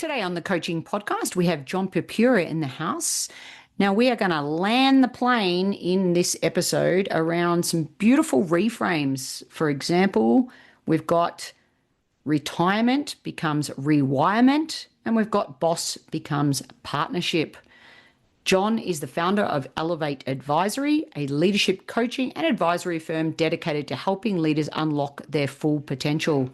Today on the Coaching Podcast, we have Jon Purpura in the house. Now, we are going to land the plane in this episode around some beautiful reframes. For example, we've got retirement becomes rewirement, and we've got boss becomes partnership. Jon is the founder of Elevate Advisory, a leadership coaching and advisory firm dedicated to helping leaders unlock their full potential.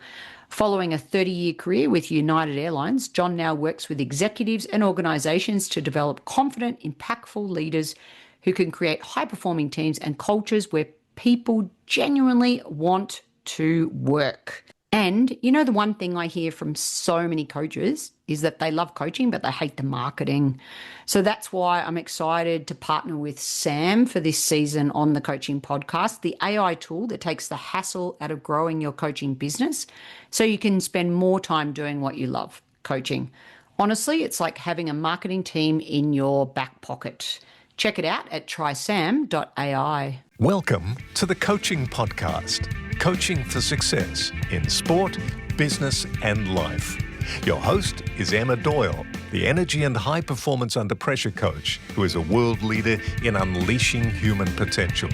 Following a 30-year career with United Airlines, Jon now works with executives and organizations to develop confident, impactful leaders who can create high-performing teams and cultures where people genuinely want to work. And, you know, the one thing I hear from so many coaches is that they love coaching, but they hate the marketing. So that's why I'm excited to partner with Sam for this season on the Coaching Podcast, the AI tool that takes the hassle out of growing your coaching business so you can spend more time doing what you love, coaching. Honestly, it's like having a marketing team in your back pocket. Check it out at trysam.ai. Welcome to the Coaching Podcast, coaching for success in sport, business, and life. Your host is Emma Doyle, the energy and high performance under pressure coach who is a world leader in unleashing human potential.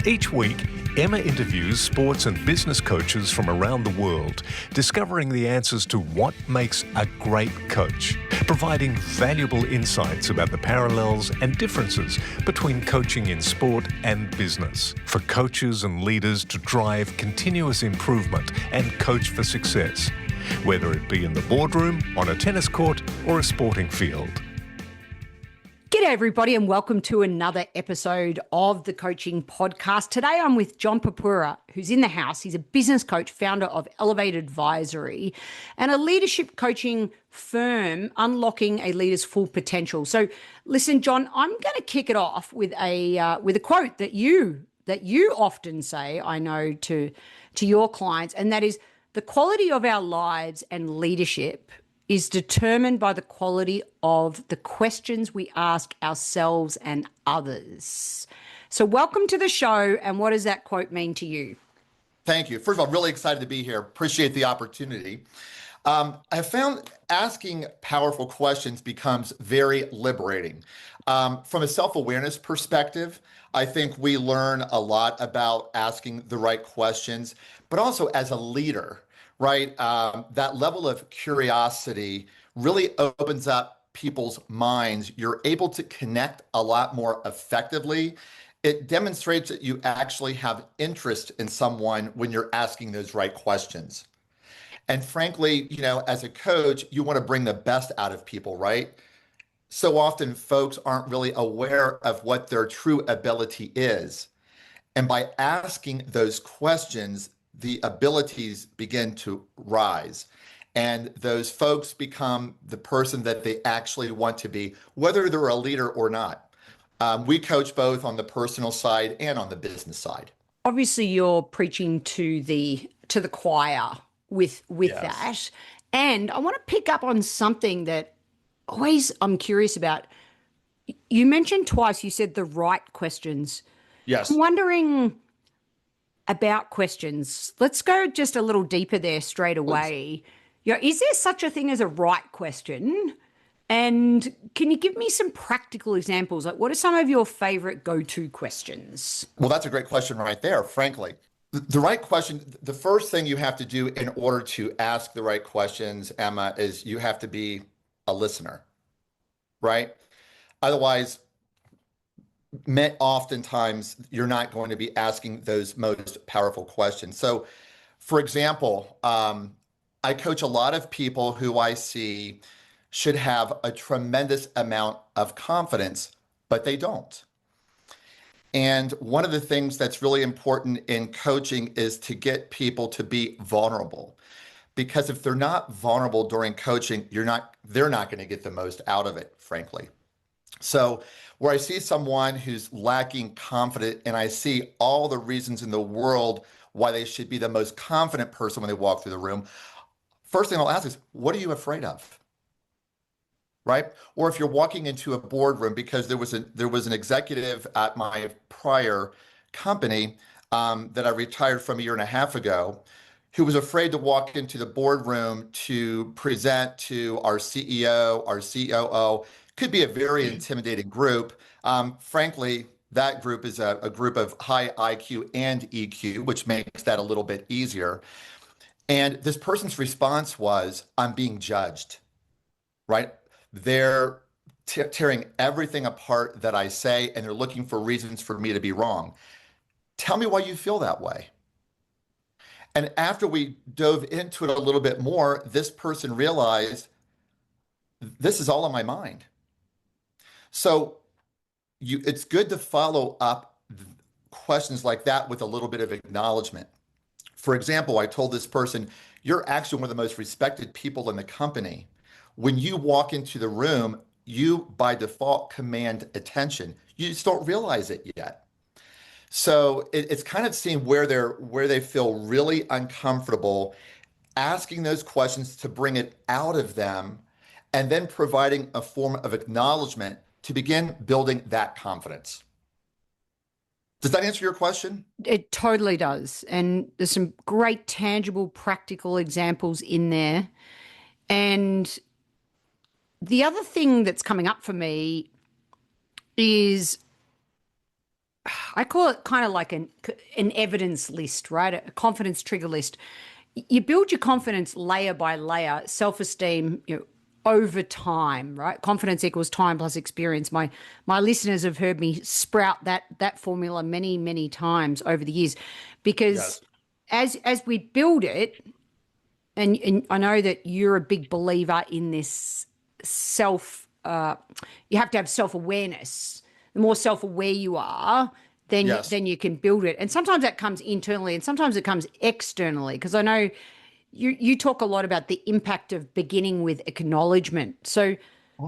Each week, Emma interviews sports and business coaches from around the world, discovering the answers to what makes a great coach, providing valuable insights about the parallels and differences between coaching in sport and business, for coaches and leaders to drive continuous improvement and coach for success, whether it be in the boardroom, on a tennis court, or a sporting field. G'day everybody and welcome to another episode of the Coaching Podcast. Today I'm with Jon Purpura, who's in the house. He's a business coach, founder of Elevate Advisory and a leadership coaching firm unlocking a leader's full potential. So listen, Jon, I'm going to kick it off with a quote that you often say, I know, to your clients, and that is, the quality of our lives and leadership is determined by the quality of the questions we ask ourselves and others. So welcome to the show, and what does that quote mean to you? Thank you. First of all, really excited to be here. Appreciate the opportunity. I have found asking powerful questions becomes very liberating. From a self-awareness perspective, I think we learn a lot about asking the right questions, but also as a leader, right? That level of curiosity really opens up people's minds. You're able to connect a lot more effectively. It demonstrates that you actually have interest in someone when you're asking those right questions. And frankly, you know, as a coach, you want to bring the best out of people, right? So often folks aren't really aware of what their true ability is. And by asking those questions, the abilities begin to rise. And those folks become the person that they actually want to be, whether they're a leader or not. We coach both on the personal side and on the business side. Obviously, you're preaching to the choir with yes. that. And I want to pick up on something that always I'm curious about. You mentioned twice, you said the right questions. Yes. I'm wondering about questions. Let's go just a little deeper there straight away. You know, is there such a thing as a right question? And can you give me some practical examples? Like, what are some of your favorite go-to questions? Well, that's a great question right there, frankly. The right question, the first thing you have to do in order to ask the right questions, Emma, is you have to be a listener, right? Otherwise, oftentimes you're not going to be asking those most powerful questions. So, for example, I coach a lot of people who I see should have a tremendous amount of confidence, but they don't. And one of the things that's really important in coaching is to get people to be vulnerable. Because if they're not vulnerable during coaching, they're not going to get the most out of it, frankly. So where I see someone who's lacking confidence and I see all the reasons in the world why they should be the most confident person when they walk through the room, first thing I'll ask is, what are you afraid of? Right? Or if you're walking into a boardroom, because there was an executive at my prior company that I retired from a year and a half ago, who was afraid to walk into the boardroom to present to our CEO, our COO. Could be a very intimidating group. Frankly, that group is a group of high IQ and EQ, which makes that a little bit easier. And this person's response was, I'm being judged, right? They're tearing everything apart that I say, and they're looking for reasons for me to be wrong. Tell me why you feel that way. And after we dove into it a little bit more, this person realized this is all in my mind. So it's good to follow up questions like that with a little bit of acknowledgement. For example, I told this person, you're actually one of the most respected people in the company. When you walk into the room, you by default command attention. You just don't realize it yet. So it's kind of seeing where they feel really uncomfortable, asking those questions to bring it out of them, and then providing a form of acknowledgement to begin building that confidence. Does that answer your question? It totally does. And there's some great, tangible, practical examples in there. And the other thing that's coming up for me is I call it kind of like an evidence list, right? A confidence trigger list. You build your confidence layer by layer, self-esteem, over time, right? Confidence equals time plus experience. My listeners have heard me sprout that formula many, many times over the years, because as we build it, and I know that you're a big believer in this you have to have self-awareness. The more self-aware you are, then you can build it. And sometimes that comes internally and sometimes it comes externally, because I know you talk a lot about the impact of beginning with acknowledgement. So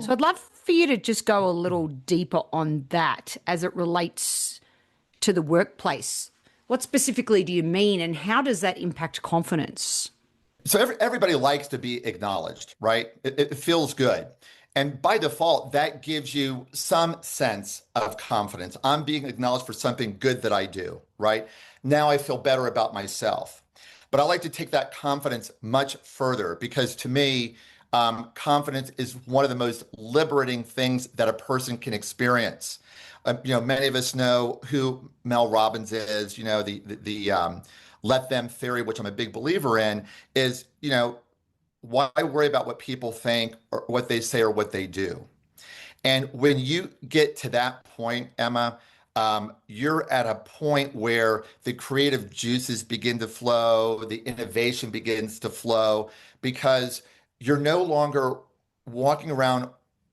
I'd love for you to just go a little deeper on that as it relates to the workplace. What specifically do you mean, and how does that impact confidence? So everybody likes to be acknowledged, right? It feels good. And by default, that gives you some sense of confidence. I'm being acknowledged for something good that I do, right? Now I feel better about myself. But I like to take that confidence much further, because to me, confidence is one of the most liberating things that a person can experience. Many of us know who Mel Robbins is. The let them theory, which I'm a big believer in, is why worry about what people think or what they say or what they do? And when you get to that point, Emma, you're at a point where the creative juices begin to flow, the innovation begins to flow, because you're no longer walking around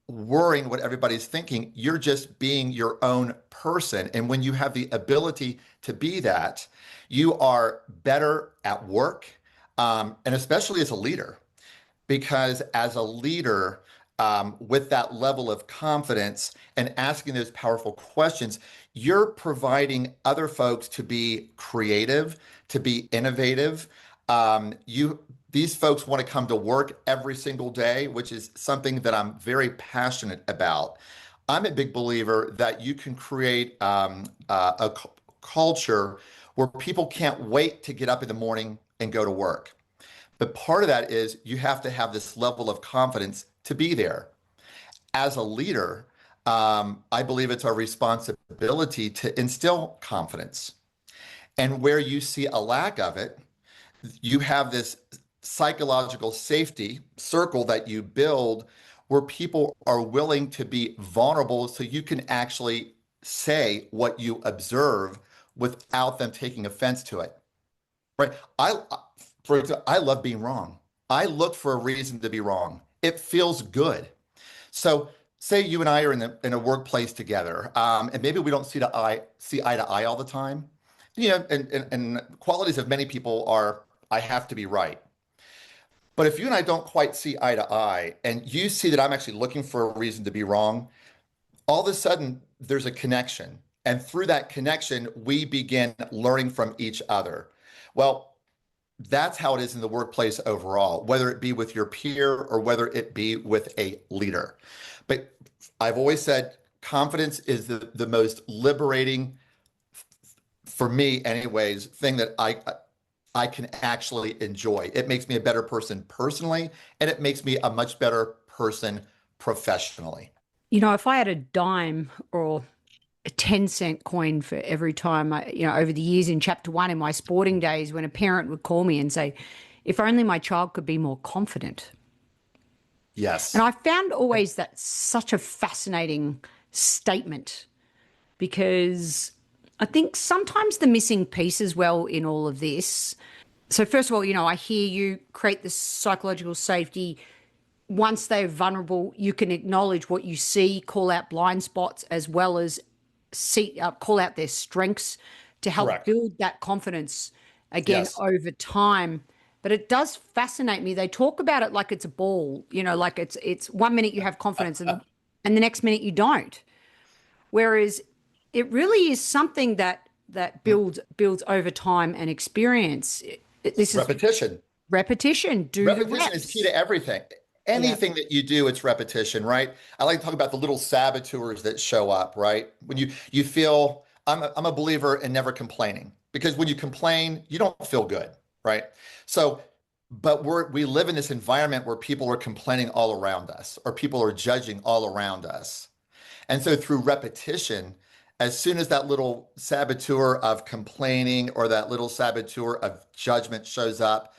worrying what everybody's thinking. You're just being your own person. And when you have the ability to be that, you are better at work, and especially as a leader. Because as a leader, with that level of confidence and asking those powerful questions, you're providing other folks to be creative, to be innovative. These folks want to come to work every single day, which is something that I'm very passionate about. I'm a big believer that you can create a culture where people can't wait to get up in the morning and go to work. But part of that is you have to have this level of confidence to be there. As a leader, I believe it's our responsibility to instill confidence. And where you see a lack of it, you have this psychological safety circle that you build where people are willing to be vulnerable so you can actually say what you observe without them taking offense to it. Right? For example, I love being wrong. I look for a reason to be wrong. It feels good. So say you and I are in a workplace together, and maybe we don't see eye to eye all the time. And qualities of many people are, I have to be right. But if you and I don't quite see eye to eye, and you see that I'm actually looking for a reason to be wrong, all of a sudden there's a connection. And through that connection, we begin learning from each other. Well, that's how it is in the workplace overall, whether it be with your peer or whether it be with a leader. But I've always said confidence is the most liberating, for me anyways, thing that I can actually enjoy. It makes me a better person personally, and it makes me a much better person professionally. If I had a dime or a 10-cent coin for every time over the years in chapter one in my sporting days, when a parent would call me and say, if only my child could be more confident. And Yes. I found always that such a fascinating statement because I think sometimes the missing piece as well in all of this. So, first of all, I hear you create the psychological safety. Once they're vulnerable, you can acknowledge what you see, call out blind spots, as well as call out their strengths to help Correct. build that confidence again Yes. over time. But it does fascinate me. They talk about it like it's a ball, like it's 1 minute you have confidence and the next minute you don't. Whereas it really is something that builds over time and experience. This is Repetition. repetition. Do the Repetition is key reps. to everything. Yeah. Anything that you do, it's repetition, right? I like to talk about the little saboteurs that show up, right? When you feel, I'm a believer in never complaining, because when you complain, you don't feel good, right? So, but we live in this environment where people are complaining all around us, or people are judging all around us. And so through repetition, as soon as that little saboteur of complaining or that little saboteur of judgment shows up,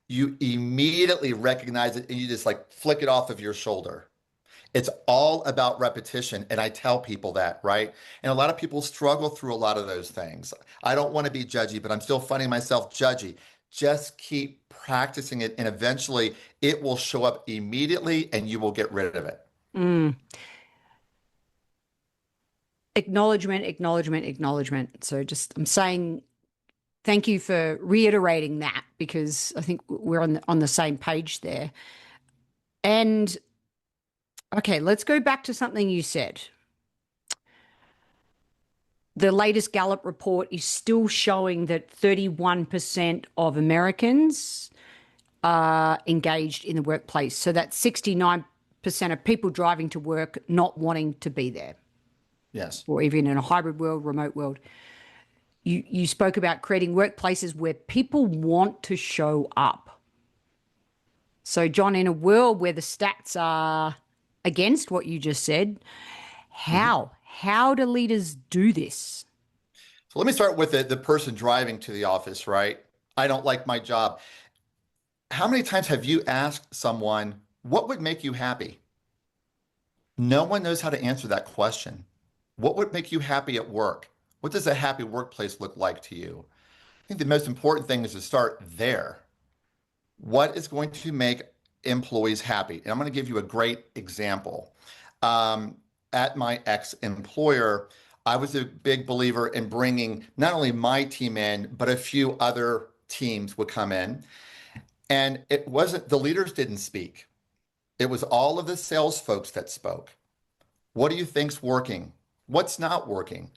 you immediately recognize it and you just like flick it off of your shoulder. It's all about repetition. And I tell people that, right? And a lot of people struggle through a lot of those things. I don't want to be judgy, but I'm still finding myself judgy. Just keep practicing it, and eventually it will show up immediately and you will get rid of it. Mm. Acknowledgement, acknowledgement, acknowledgement. So just I'm saying thank you for reiterating that because I think we're on the same page there. And okay, let's go back to something you said. The latest Gallup report is still showing that 31% of Americans are engaged in the workplace. So that's 69% of people driving to work not wanting to be there, Yes. or even in a hybrid world, remote world. You spoke about creating workplaces where people want to show up. So, John, in a world where the stats are against what you just said, how do leaders do this? So let me start with the person driving to the office, right? I don't like my job. How many times have you asked someone, what would make you happy? No one knows how to answer that question. What would make you happy at work? What does a happy workplace look like to you? I think the most important thing is to start there. What is going to make employees happy? And I'm going to give you a great example. At my ex-employer, I was a big believer in bringing not only my team in, but a few other teams would come in. And it wasn't, the leaders didn't speak. It was all of the sales folks that spoke. What do you think's working? What's not working?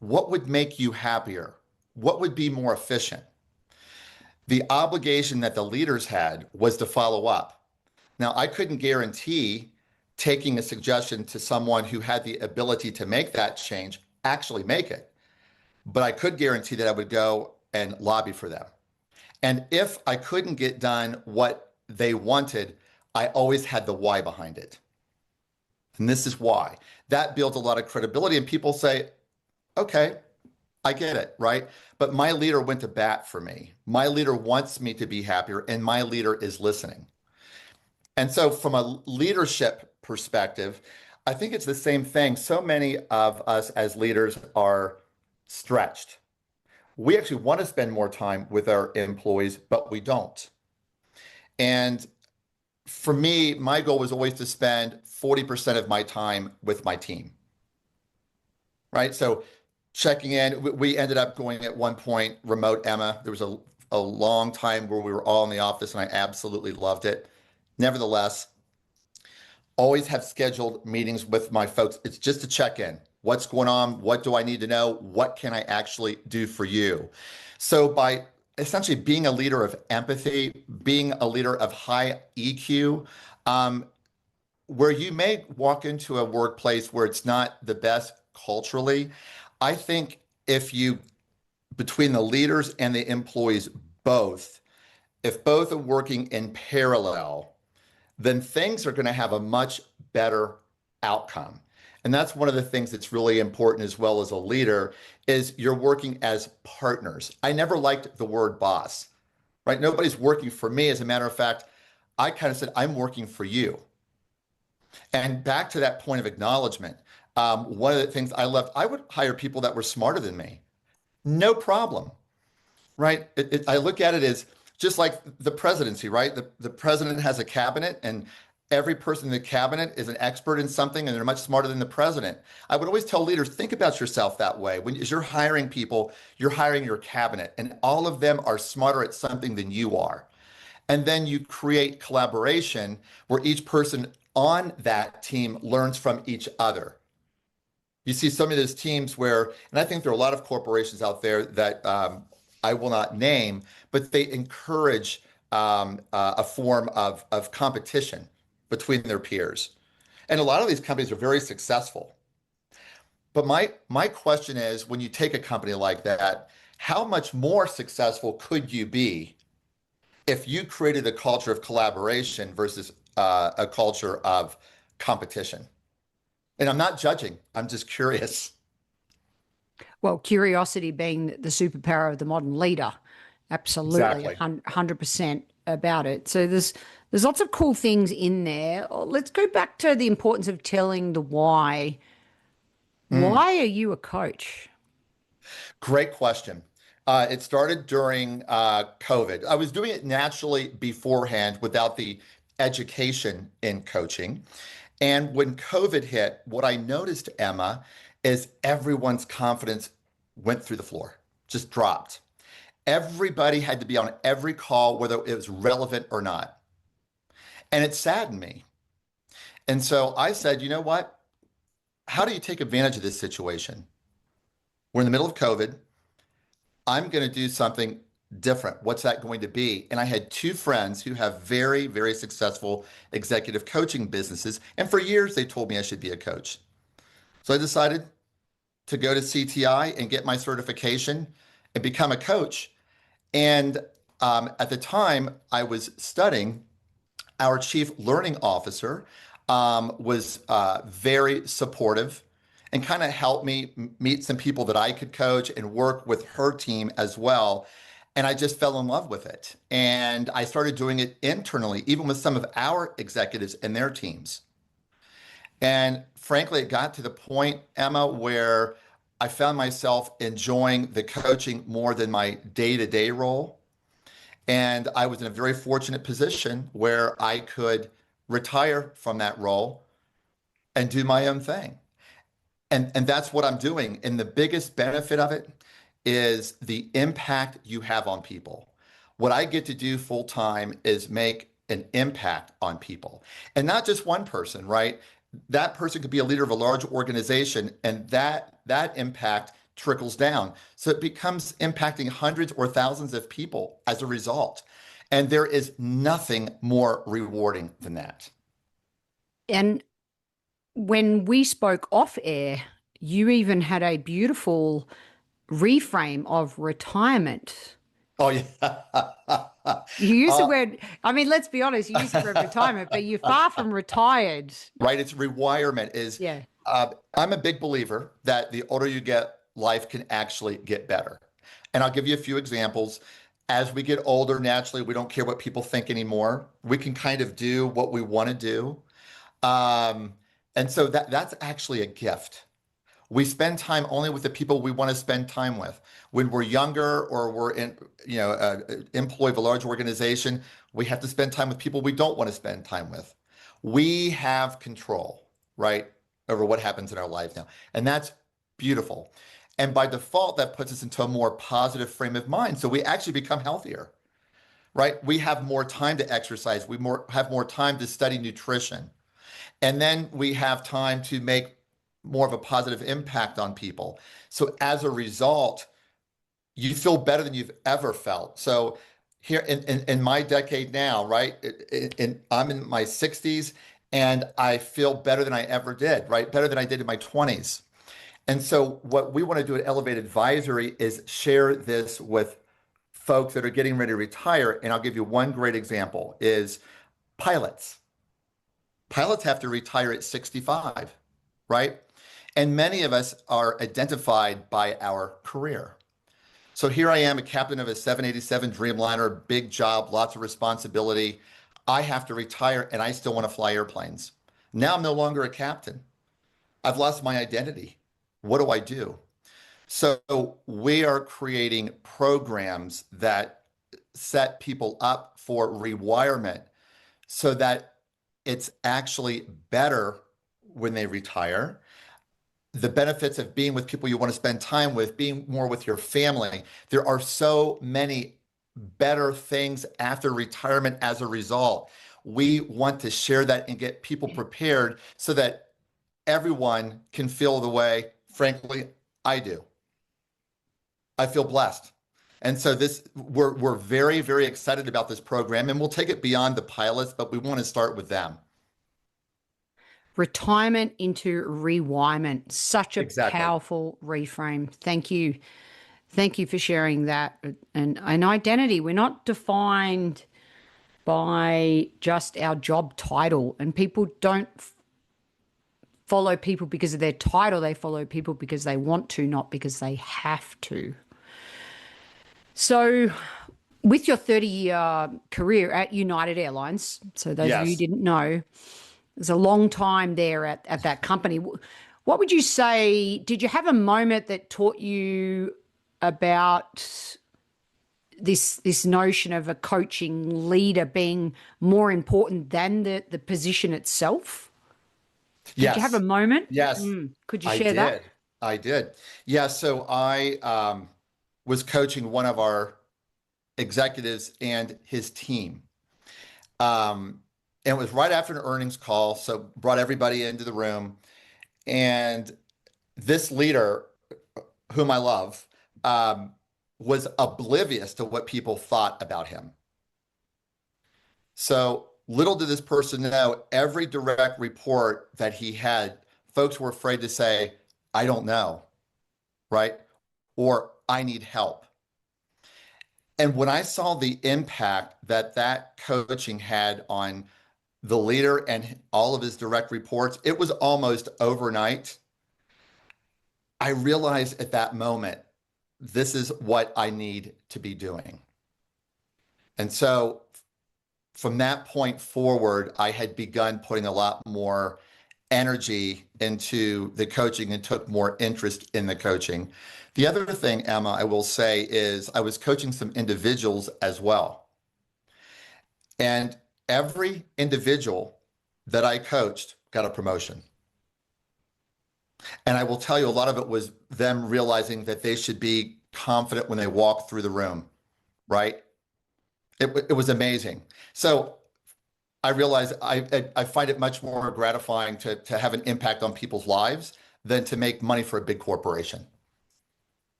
What would make you happier? What would be more efficient? The obligation that the leaders had was to follow up. Now, I couldn't guarantee taking a suggestion to someone who had the ability to make that change actually make it, but I could guarantee that I would go and lobby for them. And if I couldn't get done what they wanted, I always had the why behind it. And this is why. That builds a lot of credibility, and people say, okay, I get it, right? But my leader went to bat for me. My leader wants me to be happier, and my leader is listening. And so from a leadership perspective, I think it's the same thing. So many of us as leaders are stretched. We actually want to spend more time with our employees, but we don't. And for me, my goal was always to spend 40% of my time with my team, right? So checking in, we ended up going at one point remote, Emma. There was a long time where we were all in the office and I absolutely loved it. Nevertheless, always have scheduled meetings with my folks. It's just to check in. What's going on? What do I need to know? What can I actually do for you? So by essentially being a leader of empathy, being a leader of high EQ, where you may walk into a workplace where it's not the best culturally, I think if you, between the leaders and the employees, both, if both are working in parallel, then things are going to have a much better outcome. And that's one of the things that's really important as well as a leader is you're working as partners. I never liked the word boss, right? Nobody's working for me. As a matter of fact, I kind of said, I'm working for you. And back to that point of acknowledgement, one of the things I loved, I would hire people that were smarter than me. No problem, right? I look at it as just like the presidency, right? The president has a cabinet, and every person in the cabinet is an expert in something, and they're much smarter than the president. I would always tell leaders, think about yourself that way. As you're hiring people, you're hiring your cabinet, and all of them are smarter at something than you are. And then you create collaboration where each person on that team learns from each other. You see some of those teams where, and I think there are a lot of corporations out there that I will not name, but they encourage a form of competition between their peers. And a lot of these companies are very successful. But my question is, when you take a company like that, how much more successful could you be if you created a culture of collaboration versus a culture of competition? And I'm not judging, I'm just curious. Well, curiosity being the superpower of the modern leader. Absolutely, Exactly. 100% about it. So there's lots of cool things in there. Let's go back to the importance of telling the why. Mm, Why are you a coach? great question. It started during COVID. I was doing it naturally beforehand without the education in coaching. And when COVID hit, what I noticed, Emma, is everyone's confidence went through the floor, just dropped. Everybody had to be on every call, whether it was relevant or not. And it saddened me. And so I said, you know what? How do you take advantage of this situation? We're in the middle of COVID. I'm going to do something different. What's that going to be? And I had two friends who have very, very successful executive coaching businesses. And for years, they told me I should be a coach. So I decided to go to CTI and get my certification and become a coach. And at the time, I was studying. Our chief learning officer was very supportive and kind of helped me meet some people that I could coach and work with her team as well. And I just fell in love with it. And I started doing it internally, even with some of our executives and their teams. And frankly, it got to the point, Emma, where I found myself enjoying the coaching more than my day-to-day role. And I was in a very fortunate position where I could retire from that role and do my own thing. And that's what I'm doing. And the biggest benefit of it is the impact you have on people. What I get to do full time is make an impact on people. And not just one person, right? That person could be a leader of a large organization, and that impact trickles down. So it becomes impacting hundreds or thousands of people as a result. And there is nothing more rewarding than that. And when we spoke off air, you even had a beautiful reframe of retirement. Oh, yeah. You use the word, I mean, let's be honest, you use the word retirement, but you're far from retired. Right. It's rewirement is, Yeah. I'm a big believer that the older you get, life can actually get better. And I'll give you a few examples. As we get older, naturally, we don't care what people think anymore. We can kind of do what we want to do. And so that's actually a gift. We spend time only with the people we want to spend time with. When we're younger or we're in, employee of a large organization, we have to spend time with people we don't want to spend time with. We have control, right, over what happens in our life now. And that's beautiful. And by default, that puts us into a more positive frame of mind. So we actually become healthier, right? We have more time to exercise. We have more time to study nutrition. And then we have time to make more of a positive impact on people. So as a result, you feel better than you've ever felt. So here in my decade now, right? I'm in my 60s and I feel better than I ever did, right? Better than I did in my 20s. And so what we want to do at Elevate Advisory is share this with folks that are getting ready to retire, and I'll give you one great example, is pilots. Pilots have to retire at 65, right? And many of us are identified by our career. So here I am, a captain of a 787 Dreamliner, big job, lots of responsibility. I have to retire and I still want to fly airplanes. Now I'm no longer a captain. I've lost my identity. What do I do? So we are creating programs that set people up for rewirement so that it's actually better when they retire. The benefits of being with people you want to spend time with, being more with your family. There are so many better things after retirement as a result. We want to share that and get people prepared so that everyone can feel the way, frankly, I do. I feel blessed. And so we're very, very excited about this program, and we'll take it beyond the pilots, but we want to start with them. Retirement into rewirement. Such a Exactly. powerful reframe. Thank you. Thank you for sharing that. And identity, we're not defined by just our job title. And people don't follow people because of their title. They follow people because they want to, not because they have to. So with your 30-year career at United Airlines, so those of you who Yes. didn't know, there's a long time there at that company. What would you say, did you have a moment that taught you about this notion of a coaching leader being more important than the position itself? Did you have a Yes. moment? Yes. Could you I share that? did. I did. Yeah. So I was coaching one of our executives and his team. And it was right after an earnings call. So brought everybody into the room. And this leader, whom I love, was oblivious to what people thought about him. So little did this person know, every direct report that he had, folks were afraid to say, I don't know, right? Or I need help. And when I saw the impact that that coaching had on the leader and all of his direct reports, it was almost overnight. I realized at that moment, this is what I need to be doing. And so from that point forward, I had begun putting a lot more energy into the coaching and took more interest in the coaching. The other thing, Emma, I will say is I was coaching some individuals as well. And every individual that I coached got a promotion. And I will tell you, a lot of it was them realizing that they should be confident when they walk through the room, right? It was amazing. So I realize I find it much more gratifying to have an impact on people's lives than to make money for a big corporation.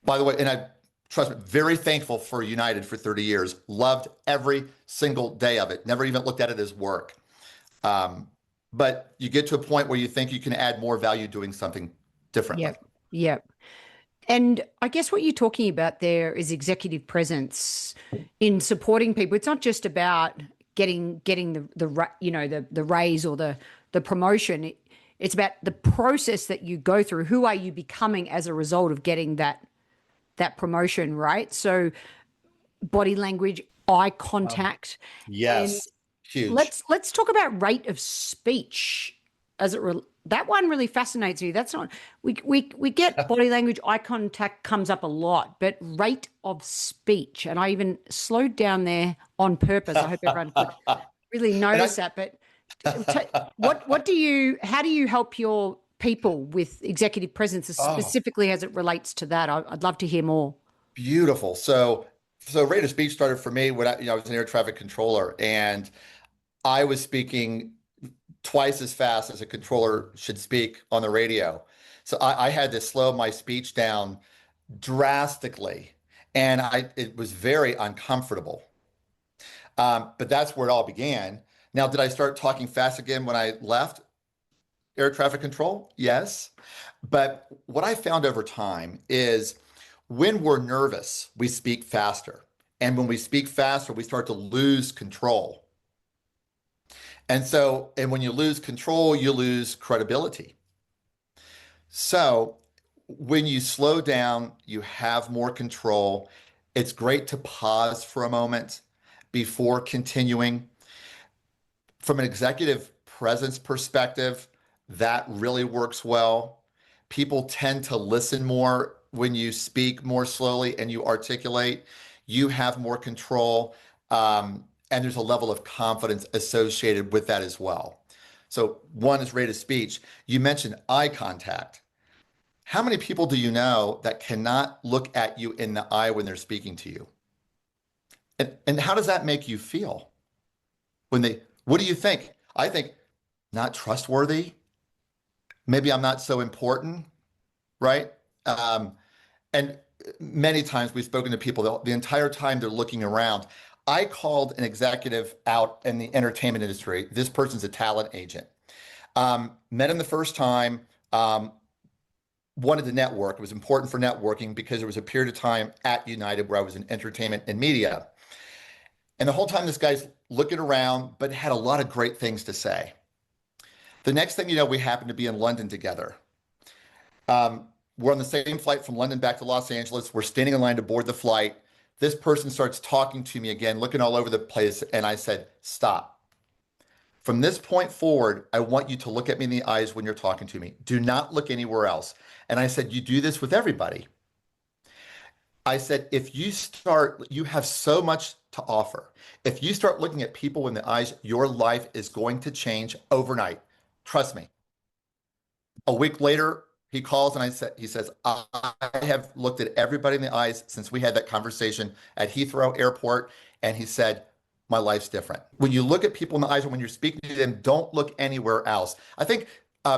By the way, and I trust me, very thankful for United for 30 years. Loved every single day of it. Never even looked at it as work. But you get to a point where you think you can add more value doing something differently. Yep. Yep. And I guess what you're talking about there is executive presence in supporting people. It's not just about getting the raise or the promotion. It's about the process that you go through. Who are you becoming as a result of getting that promotion, right? So body language, eye contact, and Yes, huge. let's talk about rate of speech as that one really fascinates me. That's not we get body language, eye contact comes up a lot, but rate of speech, and I even slowed down there on purpose. I hope everyone could really notice that. But how do you help your people with executive presence, Oh, specifically as it relates to that? I'd love to hear more. beautiful. So rate of speech started for me when I was an air traffic controller, and I was speaking twice as fast as a controller should speak on the radio. So I had to slow my speech down drastically, and it was very uncomfortable. But that's where it all began. Now, did I start talking fast again when I left air traffic control? Yes. But what I found over time is when we're nervous, we speak faster. And when we speak faster, we start to lose control. And when you lose control, you lose credibility. So when you slow down, you have more control. It's great to pause for a moment before continuing. From an executive presence perspective, that really works well. People tend to listen more when you speak more slowly and you articulate. You have more control, and there's a level of confidence associated with that as well. So, one is rate of speech. You mentioned eye contact. How many people do you know that cannot look at you in the eye when they're speaking to you? And how does that make you feel? What do you think? I think not trustworthy. Maybe I'm not so important, right? And many times we've spoken to people the entire time they're looking around. I called an executive out in the entertainment industry. This person's a talent agent. Met him the first time, wanted to network. It was important for networking because there was a period of time at United where I was in entertainment and media. And the whole time this guy's looking around, but had a lot of great things to say. The next thing you know, we happen to be in London together. We're on the same flight from London back to Los Angeles. We're standing in line to board the flight. This person starts talking to me again, looking all over the place. And I said, stop. From this point forward, I want you to look at me in the eyes when you're talking to me. Do not look anywhere else. And I said, you do this with everybody. I said, you have so much to offer. If you start looking at people in the eyes, your life is going to change overnight. Trust me. A week later, he calls and he says, I have looked at everybody in the eyes since we had that conversation at Heathrow Airport. And he said, my life's different. When you look at people in the eyes, or when you're speaking to them, don't look anywhere else. I think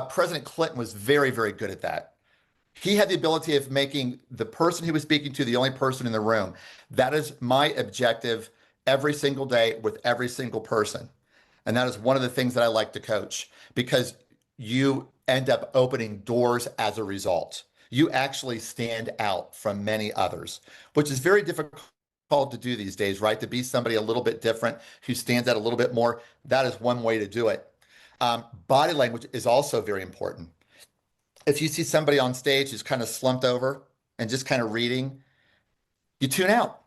President Clinton was very, very good at that. He had the ability of making the person he was speaking to the only person in the room. That is my objective every single day with every single person. And that is one of the things that I like to coach, because you end up opening doors as a result. You actually stand out from many others, which is very difficult to do these days, right? To be somebody a little bit different, who stands out a little bit more. That is one way to do it. Body language is also very important. If you see somebody on stage who's kind of slumped over and just kind of reading, you tune out.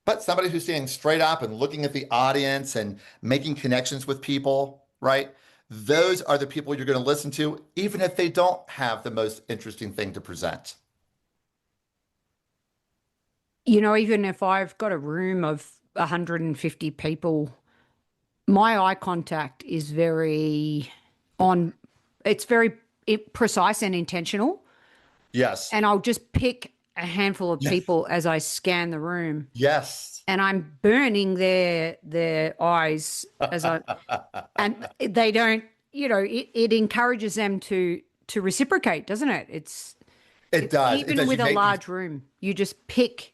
But somebody who's standing straight up and looking at the audience and making connections with people, right? Those are the people you're going to listen to, even if they don't have the most interesting thing to present. Even if I've got a room of 150 people, my eye contact is it's very precise and intentional. Yes. And I'll just pick a handful of people as I scan the room. Yes. And I'm burning their eyes and they don't, it encourages them to reciprocate, doesn't it? It does. Even with a large room, you just pick,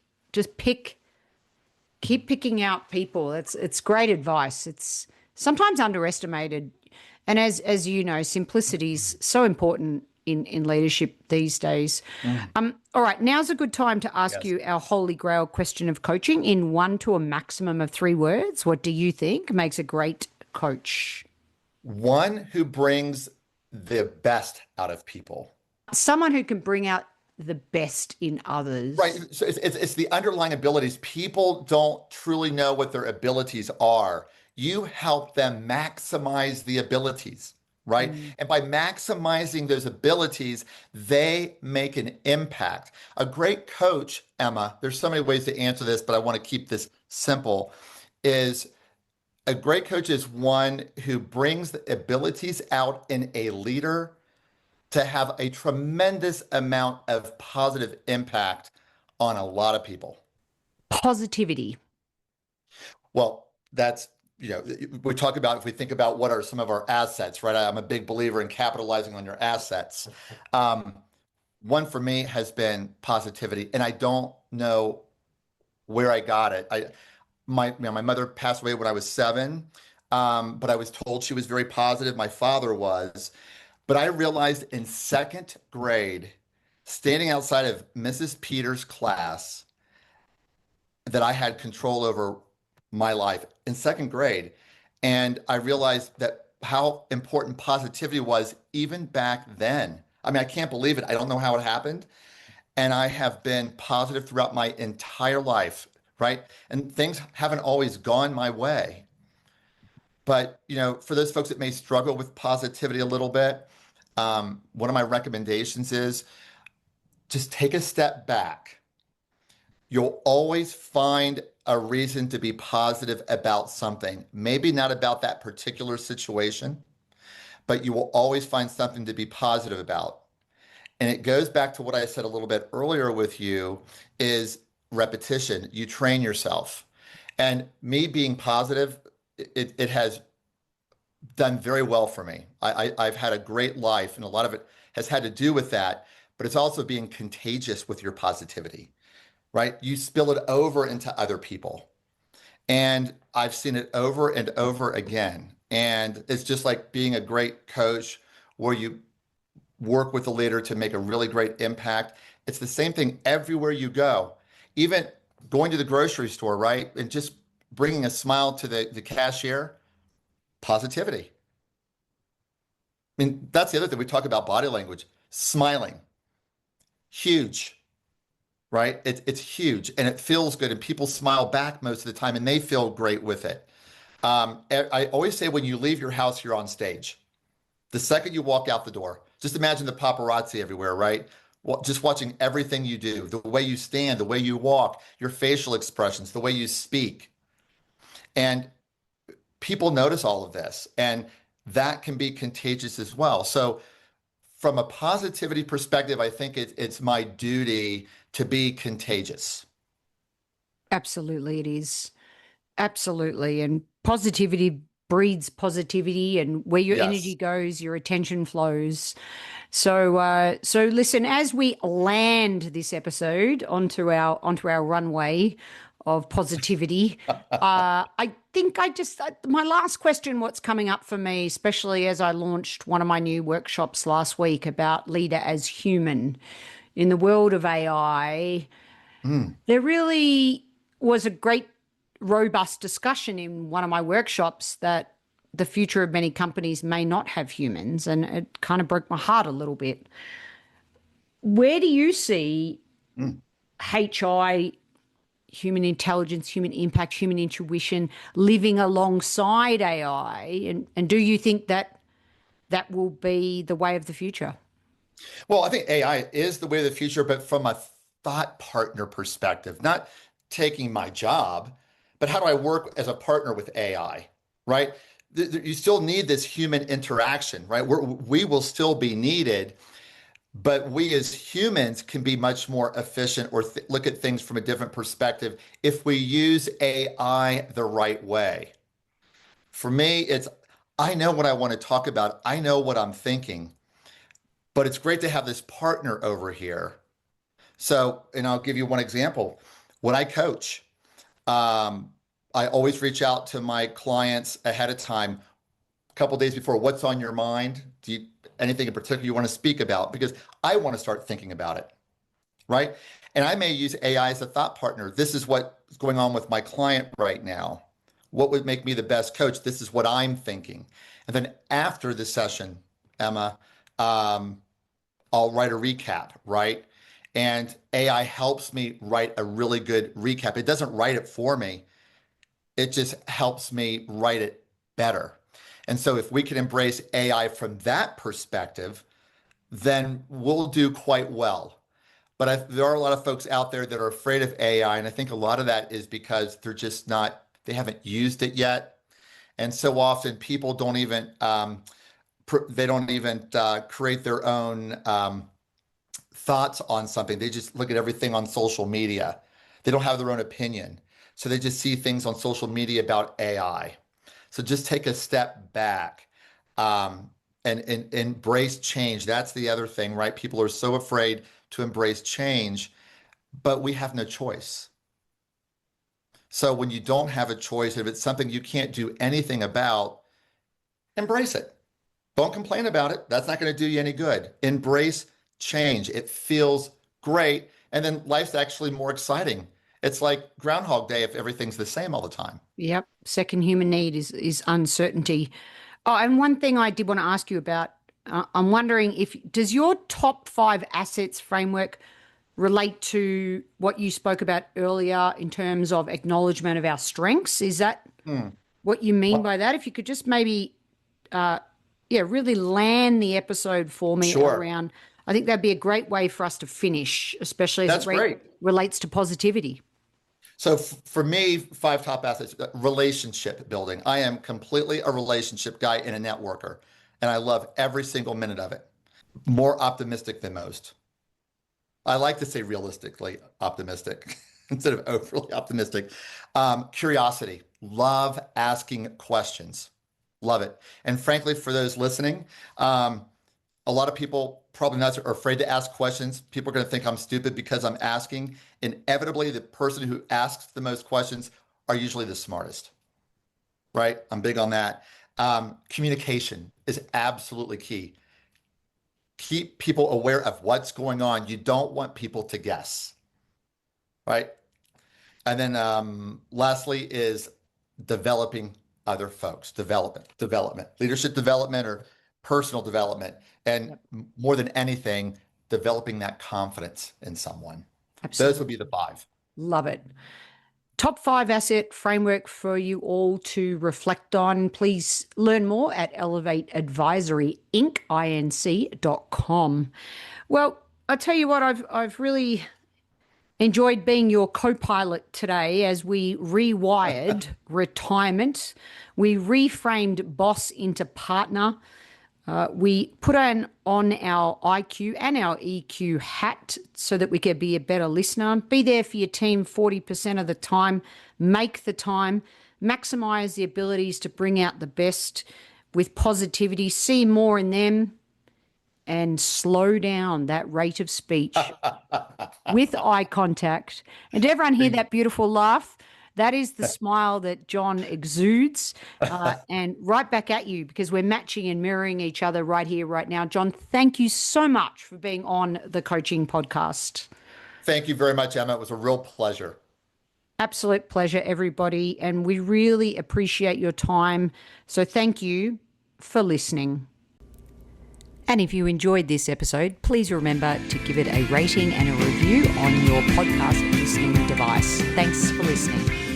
keep picking out people. It's great advice. It's sometimes underestimated. And as you know, simplicity is so important in leadership these days. All right, now's a good time to ask you our holy grail question of coaching in 1 to a maximum of 3 words. What do you think makes a great coach? One who brings the best out of people. Someone who can bring out the best in others. Right. So it's the underlying abilities. People don't truly know what their abilities are. You help them maximize the abilities, right? And by maximizing those abilities, they make an impact. A great coach, Emma, there's so many ways to answer this, but I want to keep this simple, is a great coach is one who brings the abilities out in a leader to have a tremendous amount of positive impact on a lot of people. Positivity. Well, that's, we talk about, if we think about what are some of our assets, right? I'm a big believer in capitalizing on your assets. One for me has been positivity, and I don't know where I got it. My mother passed away when I was 7, but I was told she was very positive. My father was. But I realized in 2nd grade, standing outside of Mrs. Peters' class, that I had control over my life in second grade. And I realized that how important positivity was even back then. I mean, I can't believe it. I don't know how it happened. And I have been positive throughout my entire life, right? And things haven't always gone my way. But, for those folks that may struggle with positivity a little bit, one of my recommendations is just take a step back. You'll always find a reason to be positive about something. Maybe not about that particular situation, but you will always find something to be positive about. And it goes back to what I said a little bit earlier with you is repetition. You train yourself. And me being positive, it has done very well for me. I've had a great life, and a lot of it has had to do with that, but it's also being contagious with your positivity, right? You spill it over into other people. And I've seen it over and over again. And it's just like being a great coach where you work with a leader to make a really great impact. It's the same thing everywhere you go, even going to the grocery store, right? And just bringing a smile to the cashier, positivity. I mean, that's the other thing. We talk about body language, smiling, huge, right? It's huge and it feels good and people smile back most of the time and they feel great with it. I always say when you leave your house, you're on stage. The second you walk out the door, just imagine the paparazzi everywhere, right? Well, just watching everything you do, the way you stand, the way you walk, your facial expressions, the way you speak. And people notice all of this, and that can be contagious as well. So from a positivity perspective, I think it's my duty to be contagious. Absolutely, it is. Absolutely. And positivity breeds positivity, and where your energy Yes. goes, your attention flows. So listen, as we land this episode onto our runway of positivity, I think my last question, what's coming up for me, especially as I launched one of my new workshops last week about leader as human in the world of AI, Mm. there really was a great robust discussion in one of my workshops that the future of many companies may not have humans, and it kind of broke my heart a little bit. Where do you see Mm. HI, human intelligence, human impact, human intuition living alongside AI? And do you think that that will be the way of the future? Well, I think AI is the way of the future, but from a thought partner perspective, not taking my job, but how do I work as a partner with AI, right? You still need this human interaction, right? We will still be needed, but we as humans can be much more efficient or look at things from a different perspective if we use AI the right way. For me, I know what I want to talk about. I know what I'm thinking, but it's great to have this partner over here. So, and I'll give you one example. When I coach, I always reach out to my clients ahead of time, a couple days before. What's on your mind? Anything in particular you want to speak about? Because I want to start thinking about it, right? And I may use AI as a thought partner. This is what's going on with my client right now. What would make me the best coach? This is what I'm thinking. And then after the session, Emma, I'll write a recap, right? And AI helps me write a really good recap. It doesn't write it for me. It just helps me write it better. And so if we can embrace AI from that perspective, then we'll do quite well. But there are a lot of folks out there that are afraid of AI. And I think a lot of that is because they haven't used it yet. And so often people don't even, create their own thoughts on something. They just look at everything on social media. They don't have their own opinion. So they just see things on social media about AI. So just take a step back, and embrace change. That's the other thing, right? People are so afraid to embrace change, but we have no choice. So when you don't have a choice, if it's something you can't do anything about, embrace it. Don't complain about it. That's not going to do you any good. Embrace change. It feels great. And then life's actually more exciting It's like Groundhog Day if everything's the same all the time. Yep. Second human need is uncertainty. Oh, and one thing I did want to ask you about, I'm wondering if does your top 5 assets framework relate to what you spoke about earlier in terms of acknowledgement of our strengths? Is that what you mean by that? If you could just maybe, really land the episode for me Sure. around, I think that'd be a great way for us to finish, especially as That's great. relates to positivity. So for me, 5 top assets, relationship building. I am completely a relationship guy and a networker, and I love every single minute of it. More optimistic than most. I like to say realistically optimistic instead of overly optimistic. Curiosity. Love asking questions. Love it. And frankly, for those listening, a lot of people probably not are afraid to ask questions. People are going to think I'm stupid because I'm asking. Inevitably, the person who asks the most questions are usually the smartest, right? I'm big on that. Communication is absolutely key. Keep people aware of what's going on. You don't want people to guess, right? And then lastly is developing other folks, development, leadership development or personal development. And more than anything, developing that confidence in someone. Absolutely. Those would be the 5. Love it. Top 5 asset framework for you all to reflect on. Please learn more at elevateadvisoryinc.com. Well, I tell you what, I've really enjoyed being your co-pilot today as we rewired retirement. We reframed boss into partner. We put on our IQ and our EQ hat so that we could be a better listener. Be there for your team 40% of the time. Make the time. Maximize the abilities to bring out the best with positivity. See more in them. And slow down that rate of speech with eye contact. And did everyone hear that beautiful laugh? That is the smile that Jon exudes. And right back at you, because we're matching and mirroring each other right here, right now. Jon, thank you so much for being on the Coaching Podcast. Thank you very much, Emma. It was a real pleasure. Absolute pleasure, everybody. And we really appreciate your time. So thank you for listening. And if you enjoyed this episode, please remember to give it a rating and a review on your podcast listening device. Thanks for listening.